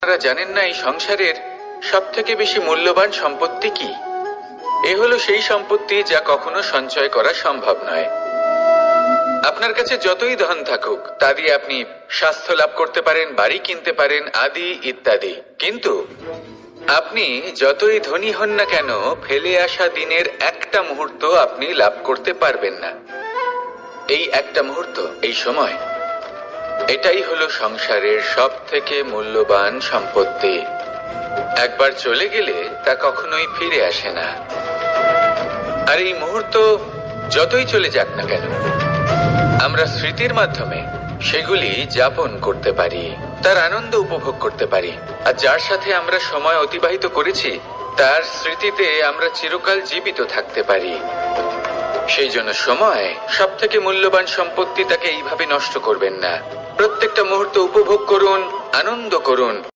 আপনারা জানেন না এই সংসারের সব থেকে বেশি মূল্যবান সম্পত্তি কি? এ হলো সেই সম্পত্তি যা কখনো সঞ্চয় করা সম্ভব নয়। আপনার কাছে যতই ধন থাকুক তা দিয়ে আপনি স্বাস্থ্য লাভ করতে পারেন, বাড়ি কিনতে পারেন, আদি ইত্যাদি, কিন্তু আপনি যতই ধনী হন না কেন ফেলে আসা দিনের একটা মুহূর্ত আপনি লাভ করতে পারবেন না। এই একটা মুহূর্ত, এই সময়, এটাই হলো সংসারের সব থেকে মূল্যবান সম্পত্তি। একবার চলে গেলে তা কখনোই ফিরে আসে না। আর এই মুহূর্ত যতই চলে যাক না কেন আমরা স্মৃতির মাধ্যমে সেগুলি যাপন করতে পারি, তার আনন্দ উপভোগ করতে পারি। আর যার সাথে আমরা সময় অতিবাহিত করেছি তার স্মৃতিতে আমরা চিরকাল জীবিত থাকতে পারি। সেই জন্য সময় সব থেকে মূল্যবান সম্পত্তি, তাকে এইভাবে নষ্ট করবেন না। প্রত্যেকটা মুহূর্ত উপভোগ করুন, আনন্দ করুন।